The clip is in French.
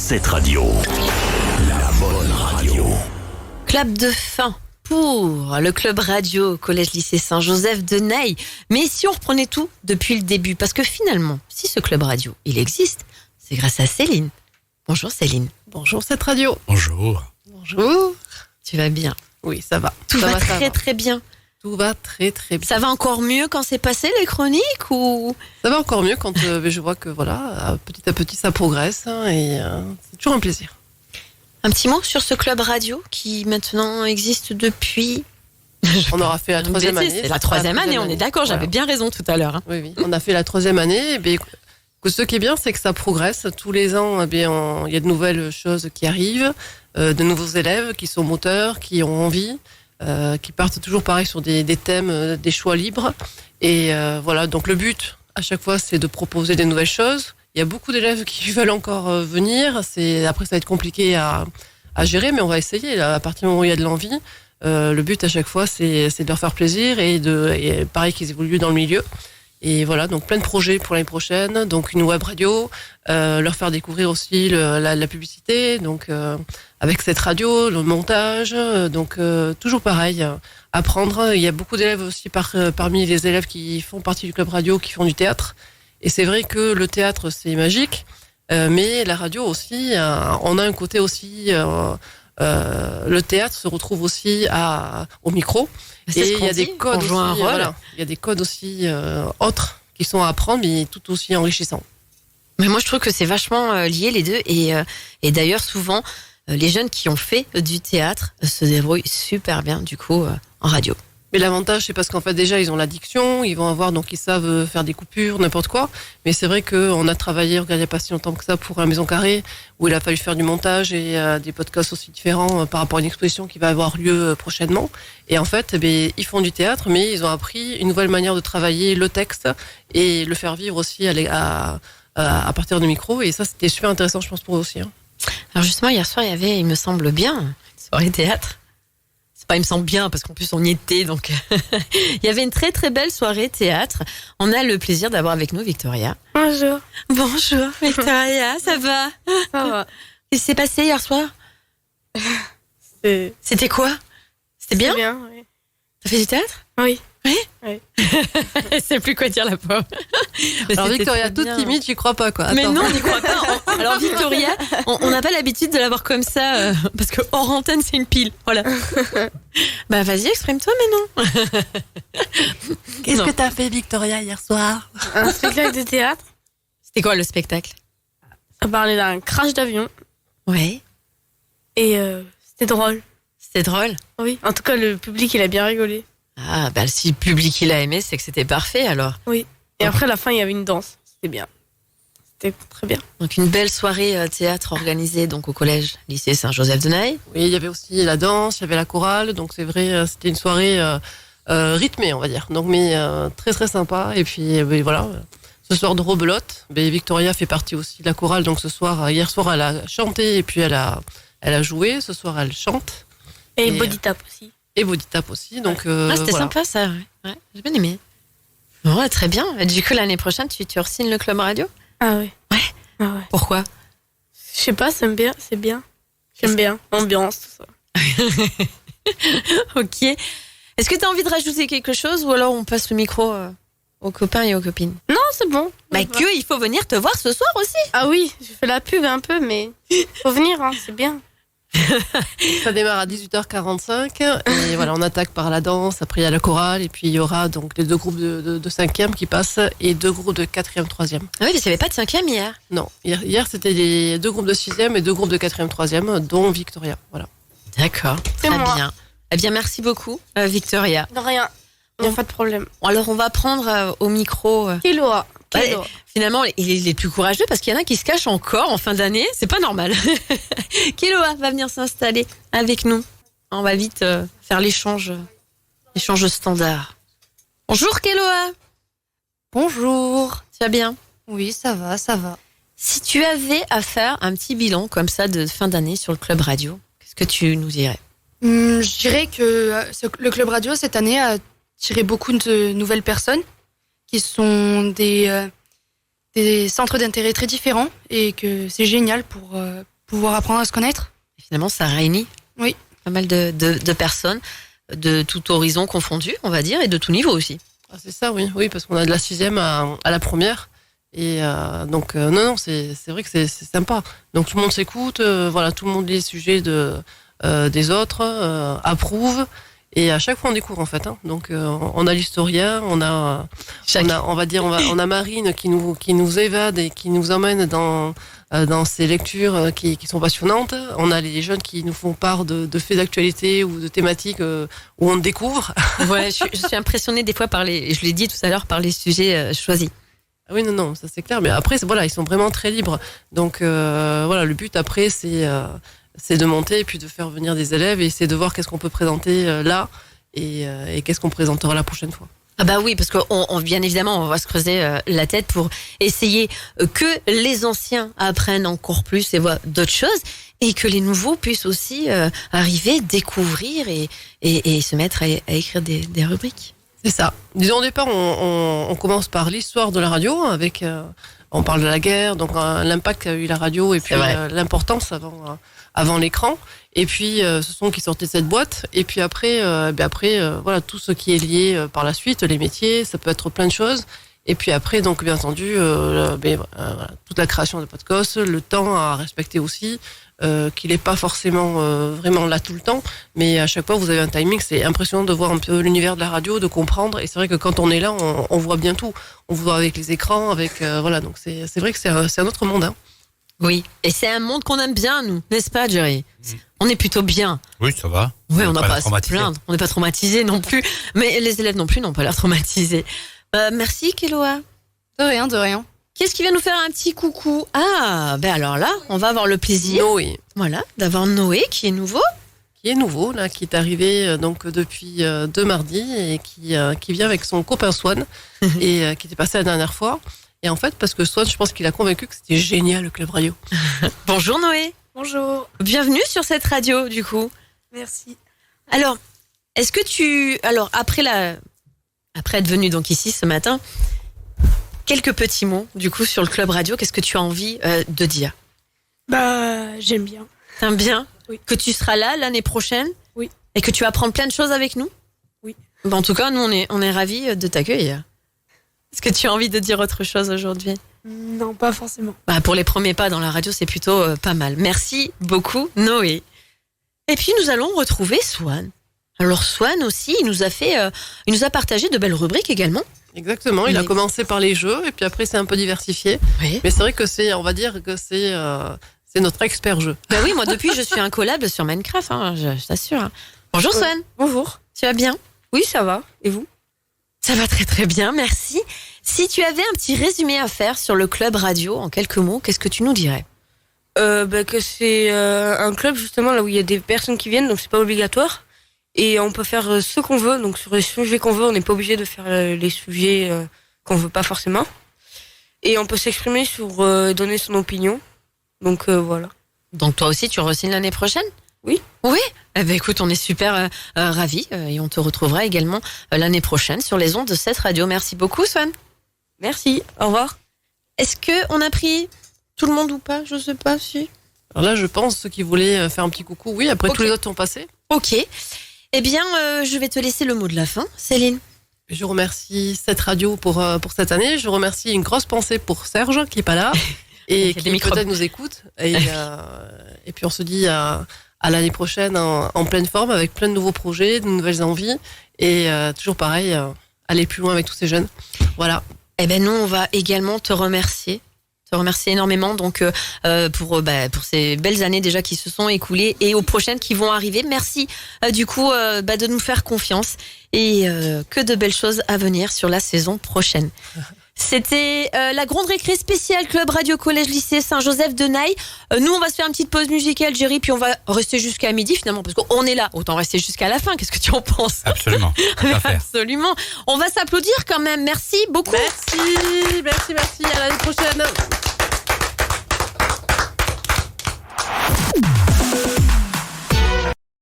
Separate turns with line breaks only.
Cette radio, la bonne radio.
Clap de fin pour le club radio collège-lycée Saint-Joseph de Neil. Mais si on reprenait tout depuis le début, parce que finalement, si ce club radio, il existe, c'est grâce à Céline. Bonjour Céline.
Bonjour cette radio.
Bonjour.
Bonjour. Tu vas bien?
Oui, ça va.
Tout
Ça
va
ça
très très bien.
Tout va très très bien.
Ça va encore mieux quand c'est passé les chroniques ou...
Ça va encore mieux quand je vois que voilà, petit à petit ça progresse et c'est toujours un plaisir.
Un petit mot sur ce club radio qui maintenant existe depuis...
On aura fait la troisième année.
C'est la troisième année, on est d'accord, j'avais bien raison tout à l'heure.
Oui, on a fait la troisième année. Et bien, ce qui est bien, c'est que ça progresse. Tous les ans, il y a de nouvelles choses qui arrivent, de nouveaux élèves qui sont moteurs, qui ont envie, qui partent toujours pareil sur des thèmes, des choix libres. Et voilà, donc le but, à chaque fois, c'est de proposer des nouvelles choses. Il y a beaucoup d'élèves qui veulent encore venir. Après, ça va être compliqué à gérer, mais on va essayer. À partir du moment où il y a de l'envie, le but à chaque fois, c'est de leur faire plaisir et pareil qu'ils évoluent dans le milieu. Et voilà, donc plein de projets pour l'année prochaine. Donc une web radio, leur faire découvrir aussi la publicité. Donc avec cette radio, le montage. Donc toujours pareil, apprendre. Il y a beaucoup d'élèves aussi parmi les élèves qui font partie du club radio qui font du théâtre. Et c'est vrai que le théâtre c'est magique, mais la radio aussi, on a un côté aussi. Le théâtre se retrouve aussi au micro. Et il y a des codes aussi, il y a des codes aussi autres qui sont à apprendre, mais tout aussi enrichissants.
Mais moi, je trouve que c'est vachement lié les deux. Et d'ailleurs, souvent, les jeunes qui ont fait du théâtre se débrouillent super bien, du coup, en radio.
Mais l'avantage, c'est parce qu'en fait, déjà, ils ont l'addiction, ils vont avoir, donc ils savent faire des coupures, n'importe quoi. Mais c'est vrai qu'on a travaillé, il n'y a pas si longtemps que ça, pour la Maison Carrée, où il a fallu faire du montage et des podcasts aussi différents par rapport à une exposition qui va avoir lieu prochainement. Et en fait, ils font du théâtre, mais ils ont appris une nouvelle manière de travailler le texte et le faire vivre aussi à partir du micro. Et ça, c'était super intéressant, je pense, pour eux aussi.
Alors justement, hier soir, il y avait, il me semble bien, une soirée théâtre. Il me semble bien, parce qu'en plus on y était, donc il y avait une très très belle soirée théâtre. On a le plaisir d'avoir avec nous Victoria.
Bonjour.
Bonjour Victoria, ça va?
Ça va.
Qu'est-ce qui s'est passé hier soir? C'était quoi? C'était bien?
C'est bien, oui.
T'as fait du théâtre?
Oui.
Oui?
Oui.
Elle sait plus quoi dire, la pauvre.
Alors Victoria, toute timide, tu crois pas, quoi. Attends.
Mais non, on n'y croit pas. Alors Victoria, on n'a pas l'habitude de la voir comme ça, parce que hors antenne, c'est une pile. Voilà. Bah vas-y, exprime-toi, mais non.
Qu'est-ce que t'as fait, Victoria, hier soir?
Un spectacle de théâtre.
C'était quoi le spectacle?
Ça parlait d'un crash d'avion.
Ouais.
Et c'était drôle.
C'était drôle?
Oui. En tout cas, le public, il a bien rigolé.
Ah, bah si le public il a aimé, c'est que c'était parfait alors.
Oui. Et après, à la fin, il y avait une danse. C'était bien. C'était très bien.
Donc une belle soirée théâtre organisée donc au collège lycée Saint-Joseph de Neil.
Oui, il y avait aussi la danse, il y avait la chorale, donc c'est vrai, c'était une soirée rythmée, on va dire. Donc mais très très sympa. Et puis voilà, ce soir de rebelote, Victoria fait partie aussi de la chorale. Donc ce soir, hier soir, elle a chanté et puis elle a joué. Ce soir, elle chante.
Et body tap aussi.
Et body tap aussi. Donc
c'était
voilà.
sympa ça. Ouais. J'ai bien aimé. Ouais, très bien. Et du coup l'année prochaine, tu re-signes le club radio?
Ah oui.
Ouais.
Ah ouais.
Pourquoi?
Je sais pas, c'est bien. J'aime bien. Ambiance, tout ça.
Ok. Est-ce que tu as envie de rajouter quelque chose ou alors on passe le micro aux copains et aux copines?
Non, c'est bon.
Bah il faut venir te voir ce soir aussi.
Ah oui, je fais la pub un peu, mais faut venir, hein, c'est bien.
Ça démarre à 18h45 et voilà, on attaque par la danse, après il y a la chorale et puis il y aura donc les deux groupes de 5e qui passent et deux groupes de 4e, 3e.
Ah oui, mais il n'y avait pas de 5e hier.
Non, hier c'était les deux groupes de 6e et deux groupes de 4e, 3e, dont Victoria. Voilà.
D'accord,
C'est
très
moi.
bien. Eh bien, merci beaucoup, Victoria.
De rien. Il n'y a pas de problème.
Alors, on va prendre au micro...
Kéloa.
Ouais, finalement, il est les plus courageux parce qu'il y en a qui se cachent encore en fin d'année. C'est pas normal. Kéloa va venir s'installer avec nous. On va vite faire l'échange standard. Bonjour Kéloa.
Bonjour.
Tu vas bien?
Oui, ça va, ça va.
Si tu avais à faire un petit bilan comme ça de fin d'année sur le club radio, qu'est-ce que tu nous dirais?
Je dirais que le club radio cette année a tiré beaucoup de nouvelles personnes qui sont des centres d'intérêt très différents et que c'est génial pour pouvoir apprendre à se connaître.
Et finalement, ça réunit
Oui.
pas mal de personnes, de tout horizon confondu, on va dire, et de tout niveau aussi.
Ah, c'est ça, oui, parce qu'on a de la 6e à la première. Et donc, non, c'est vrai que c'est sympa. Donc, tout le monde s'écoute, voilà, tout le monde lit les sujets des autres, approuve. Et à chaque fois, on découvre, en fait. Hein. Donc, on a l'historien, on a Marine qui nous évade et qui nous emmène dans ces lectures qui sont passionnantes. On a les jeunes qui nous font part de faits d'actualité ou de thématiques où on découvre.
Ouais, je suis impressionnée des fois je l'ai dit tout à l'heure, par les sujets choisis.
Ah oui, non, ça c'est clair. Mais après, voilà, ils sont vraiment très libres. Donc, voilà, le but après, c'est de monter et puis de faire venir des élèves et essayer de voir qu'est-ce qu'on peut présenter là et qu'est-ce qu'on présentera la prochaine fois.
Ah bah oui, parce que bien évidemment, on va se creuser la tête pour essayer que les anciens apprennent encore plus et voient d'autres choses, et que les nouveaux puissent aussi arriver, découvrir et se mettre à écrire des rubriques.
C'est ça. Disons, au départ, on commence par l'histoire de la radio, avec on parle de la guerre, donc l'impact qu'a eu la radio et puis l'importance avant l'écran. Et puis ce son qui sortait de cette boîte. Et puis après, voilà, tout ce qui est lié par la suite, les métiers, ça peut être plein de choses. Et puis après, donc bien entendu, voilà, toute la création de podcasts, le temps à respecter aussi, qu'il n'est pas forcément vraiment là tout le temps, mais à chaque fois vous avez un timing. C'est impressionnant de voir un peu l'univers de la radio, de comprendre. Et c'est vrai que quand on est là, on voit bien tout. On voit avec les écrans, avec voilà. Donc c'est vrai que c'est un autre monde. Hein.
Oui, et c'est un monde qu'on aime bien, nous, n'est-ce pas, Jerry? On est plutôt bien.
Oui, ça va.
Oui, on n'a pas à se
traumatisé.
plaindre. On n'est pas traumatisés non plus. Mais les élèves non plus n'ont pas l'air traumatisés. Merci, Kéloa.
De rien.
Qu'est-ce qui vient nous faire un petit coucou? Ah, ben alors là, on va avoir le plaisir,
Noé,
voilà, d'avoir Noé qui est nouveau.
qui est nouveau là, qui est arrivé donc depuis 2 mardis et qui vient avec son copain Swan et qui était passé la dernière fois. Et en fait, parce que Swan, je pense qu'il a convaincu que c'était génial le club radio.
Bonjour Noé.
Bonjour.
Bienvenue sur cette radio, du coup.
Merci.
Alors, est-ce que après être venu donc ici ce matin, quelques petits mots, du coup, sur le club radio, qu'est-ce que tu as envie de dire?
Bah, j'aime bien.
T'aimes bien?
Oui.
Que tu seras là l'année prochaine?
Oui.
Et que tu vas apprendre plein de choses avec nous?
Oui.
En tout cas, nous, on est ravis de t'accueillir. Est-ce que tu as envie de dire autre chose aujourd'hui?
Non, pas forcément.
Pour les premiers pas dans la radio, c'est plutôt pas mal. Merci beaucoup, Noé. Et puis, nous allons retrouver Swan. Alors, Swan aussi, il nous a partagé de belles rubriques également.
Exactement, il a commencé par les jeux et puis après c'est un peu diversifié.
Oui.
Mais c'est vrai que on va dire que c'est notre expert jeu.
Ben oui, moi depuis, je suis incollable sur Minecraft, hein, je t'assure. Hein. Bonjour Swan.
Bonjour.
Tu vas bien?
Oui, ça va. Et vous?
Ça va très très bien, merci. Si tu avais un petit résumé à faire sur le club radio en quelques mots, qu'est-ce que tu nous dirais?
Que c'est un club justement là où il y a des personnes qui viennent, donc c'est pas obligatoire. Et on peut faire ce qu'on veut, donc sur les sujets qu'on veut, on n'est pas obligé de faire les sujets qu'on veut pas forcément. Et on peut s'exprimer sur donner son opinion. Donc voilà.
Donc toi aussi, tu re-signes l'année prochaine?
Oui.
Oui. Eh ben écoute, on est super ravis et on te retrouvera également l'année prochaine sur les ondes de cette radio. Merci beaucoup, Swan.
Merci. Au revoir.
Est-ce que on a pris tout le monde ou pas? Je sais pas si.
Alors là, je pense ceux qui voulaient faire un petit coucou, oui. Après
Ok.
tous les autres sont passés.
Ok. Eh bien, je vais te laisser le mot de la fin, Céline.
Je remercie cette radio pour cette année. Je remercie une grosse pensée pour Serge qui est pas là
Il y a
et
des
qui
microbes.
peut-être nous écoute. Et puis on se dit à l'année prochaine en pleine forme avec plein de nouveaux projets, de nouvelles envies et toujours pareil, aller plus loin avec tous ces jeunes. Voilà.
Eh ben nous, on va également te remercier énormément donc pour ces belles années déjà qui se sont écoulées et aux prochaines qui vont arriver. Merci du coup de nous faire confiance et que de belles choses à venir sur la saison prochaine. C'était la grande récré spéciale Club Radio Collège Lycée Saint-Joseph de Naï. Nous, on va se faire une petite pause musicale, Jerry, puis on va rester jusqu'à midi finalement, parce qu'on est là. Autant rester jusqu'à la fin. Qu'est-ce que tu en penses?
Absolument. Tout à fait.
Absolument. On va s'applaudir quand même. Merci beaucoup.
Merci. À l'année prochaine.